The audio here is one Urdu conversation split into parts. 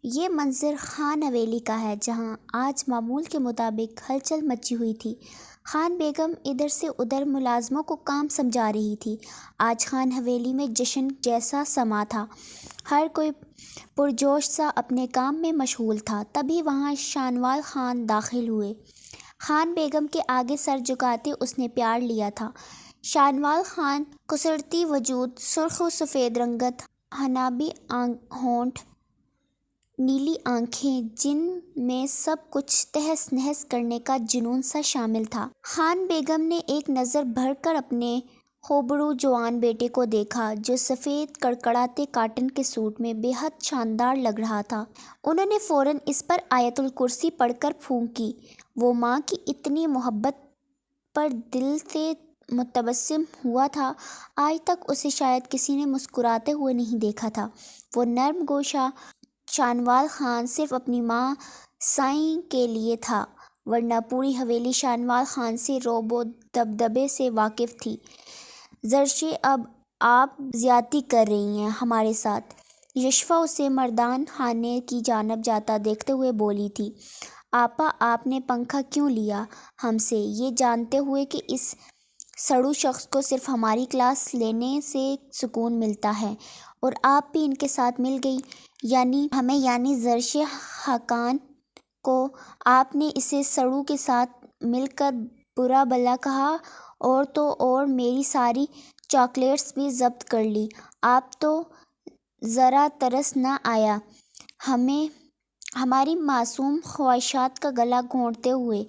یہ منظر خان حویلی کا ہے جہاں آج معمول کے مطابق ہلچل مچی ہوئی تھی۔ خان بیگم ادھر سے ادھر ملازموں کو کام سمجھا رہی تھی۔ آج خان حویلی میں جشن جیسا سما تھا، ہر کوئی پرجوش سا اپنے کام میں مشغول تھا۔ تبھی وہاں شانوال خان داخل ہوئے۔ خان بیگم کے آگے سر جھکاتے اس نے پیار لیا تھا۔ شانوال خان کسرتی وجود، سرخ و سفید رنگت، حنابی ہونٹ، نیلی آنکھیں جن میں سب کچھ تہس نہس کرنے کا جنون سا شامل تھا۔ خان بیگم نے ایک نظر بھر کر اپنے خوبرو جوان بیٹے کو دیکھا جو سفید کڑکڑاتے کاٹن کے سوٹ میں بے حد شاندار لگ رہا تھا۔ انہوں نے فوراً اس پر آیت الکرسی پڑھ کر پھونکی۔ وہ ماں کی اتنی محبت پر دل سے متبسم ہوا تھا، آج تک اسے شاید کسی نے مسکراتے ہوئے نہیں دیکھا تھا۔ وہ نرم گوشہ شانوال خان صرف اپنی ماں سائیں کے لیے تھا، ورنہ پوری حویلی شانوال خان سے رعب و دبدبے سے واقف تھی۔ زرشے اب آپ زیادتی کر رہی ہیں ہمارے ساتھ، یشفا اسے مردان خانے کی جانب جاتا دیکھتے ہوئے بولی تھی۔ آپا آپ نے پنکھا کیوں لیا ہم سے، یہ جانتے ہوئے کہ اس سڑو شخص کو صرف ہماری کلاس لینے سے سکون ملتا ہے، اور آپ بھی ان کے ساتھ مل گئی، یعنی ہمیں، یعنی زرشے حقان کو آپ نے اسے سڑو کے ساتھ مل کر برا بھلا کہا، اور تو اور میری ساری چاکلیٹس بھی ضبط کر لی۔ آپ تو ذرا ترس نہ آیا ہمیں ہماری معصوم خواہشات کا گلا گھونٹتے ہوئے؟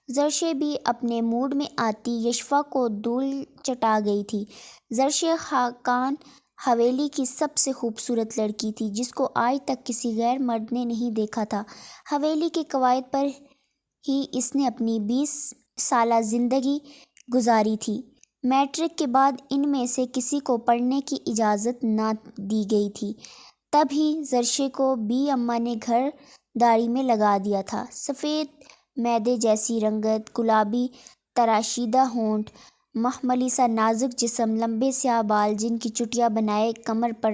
زرشے بھی اپنے موڈ میں آتی یشفا کو دھول چٹا گئی تھی۔ زرشے خاقان حویلی کی سب سے خوبصورت لڑکی تھی جس کو آج تک کسی غیر مرد نے نہیں دیکھا تھا۔ حویلی کے قواعد پر ہی اس نے اپنی 20 سالہ زندگی گزاری تھی۔ میٹرک کے بعد ان میں سے کسی کو پڑھنے کی اجازت نہ دی گئی تھی، تب ہی زرشے کو بی اماں نے گھر داری میں لگا دیا تھا۔ سفید میدے جیسی رنگت، گلابی تراشیدہ ہونٹ، مخملی سا نازک جسم، لمبے سیاہ بال جن کی چٹیاں بنائے کمر پر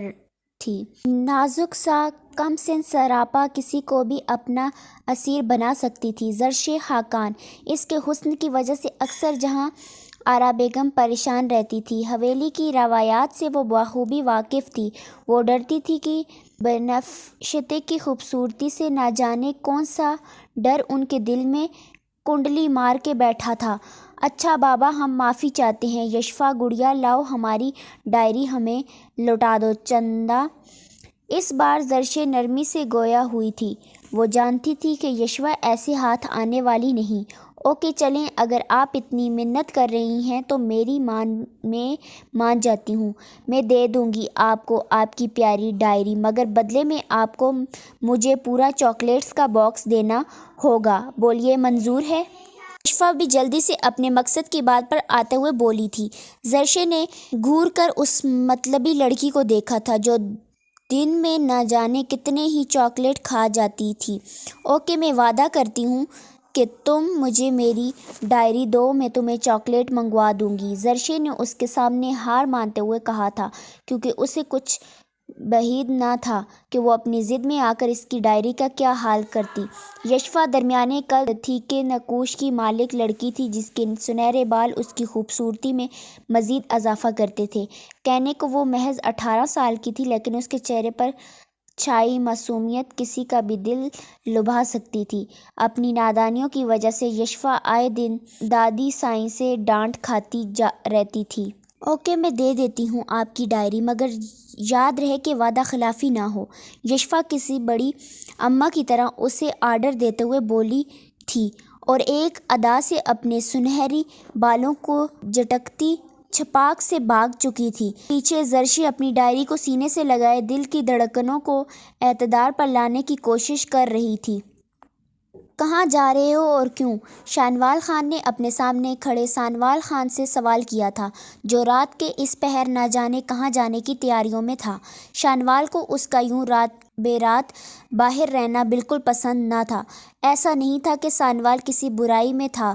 تھی۔ نازک سا کم سن سراپا کسی کو بھی اپنا اسیر بنا سکتی تھی زرشے خاقان۔ اس کے حسن کی وجہ سے اکثر جہاں آرا بیگم پریشان رہتی تھی۔ حویلی کی روایات سے وہ بخوبی واقف تھی۔ وہ ڈرتی تھی کہ بنفشتے کی خوبصورتی سے نہ جانے کون سا ڈر ان کے دل میں کنڈلی مار کے بیٹھا تھا۔ اچھا بابا ہم معافی چاہتے ہیں، یشفا گڑیا لاؤ ہماری ڈائری ہمیں لوٹا دو چندا۔ اس بار زرشے نرمی سے گویا ہوئی تھی۔ وہ جانتی تھی کہ یشفا ایسے ہاتھ آنے والی نہیں۔ اوکے چلیں، اگر آپ اتنی منت کر رہی ہیں تو میں مان جاتی ہوں، میں دے دوں گی آپ کو آپ کی پیاری ڈائری، مگر بدلے میں آپ کو مجھے پورا چاکلیٹس کا باکس دینا ہوگا۔ بولیے منظور ہے؟ یشفا بھی جلدی سے اپنے مقصد کی بات پر آتے ہوئے بولی تھی۔ زرشے نے گھور کر اس مطلبی لڑکی کو دیکھا تھا جو دن میں نہ جانے کتنے ہی چاکلیٹ کھا جاتی تھی۔ اوکے میں وعدہ کرتی ہوں کہ تم مجھے میری ڈائری دو، میں تمہیں چاکلیٹ منگوا دوں گی، زرشے نے اس کے سامنے ہار مانتے ہوئے کہا تھا، کیونکہ اسے کچھ بعید نہ تھا کہ وہ اپنی ضد میں آ کر اس کی ڈائری کا کیا حال کرتی۔ یشفا درمیانے قد، تھیکے نقوش کی مالک لڑکی تھی جس کے سنہرے بال اس کی خوبصورتی میں مزید اضافہ کرتے تھے۔ کہنے کو وہ محض 18 سال کی تھی، لیکن اس کے چہرے پر چھائی معصومیت کسی کا بھی دل لبھا سکتی تھی۔ اپنی نادانیوں کی وجہ سے یشفا آئے دن دادی سائیں سے ڈانٹ کھاتی رہتی تھی۔ اوکے میں دے دیتی ہوں آپ کی ڈائری، مگر یاد رہے کہ وعدہ خلافی نہ ہو، یشفا کسی بڑی اماں کی طرح اسے آرڈر دیتے ہوئے بولی تھی، اور ایک ادا سے اپنے سنہری بالوں کو جھٹکتی چھپاک سے بھاگ چکی تھی۔ پیچھے زرشے اپنی ڈائری کو سینے سے لگائے دل کی دھڑکنوں کو اعتدال پر لانے کی کوشش کر رہی تھی۔ کہاں جا رہے ہو اور کیوں؟ شانوال خان نے اپنے سامنے کھڑے سانوال خان سے سوال کیا تھا، جو رات کے اس پہر نہ جانے کہاں جانے کی تیاریوں میں تھا۔ شانوال کو اس کا یوں رات بے رات باہر رہنا بالکل پسند نہ تھا۔ ایسا نہیں تھا کہ سانوال کسی برائی میں تھا،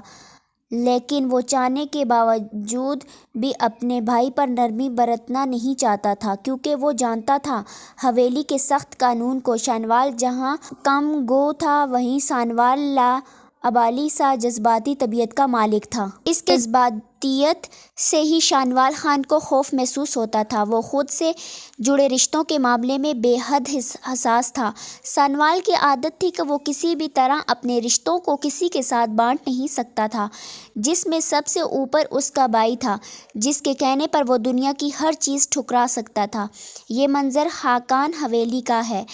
لیکن وہ چاہنے کے باوجود بھی اپنے بھائی پر نرمی برتنا نہیں چاہتا تھا، کیونکہ وہ جانتا تھا حویلی کے سخت قانون کو۔ شانوال جہاں کم گو تھا، وہیں سانوال لاابالی سا جذباتی طبیعت کا مالک تھا۔ اس کے جذباتیت سے ہی شانوال خان کو خوف محسوس ہوتا تھا۔ وہ خود سے جڑے رشتوں کے معاملے میں بے حد حساس تھا۔ سانوال کی عادت تھی کہ وہ کسی بھی طرح اپنے رشتوں کو کسی کے ساتھ بانٹ نہیں سکتا تھا، جس میں سب سے اوپر اس کا بھائی تھا، جس کے کہنے پر وہ دنیا کی ہر چیز ٹھکرا سکتا تھا۔ یہ منظر خاقان حویلی کا ہے،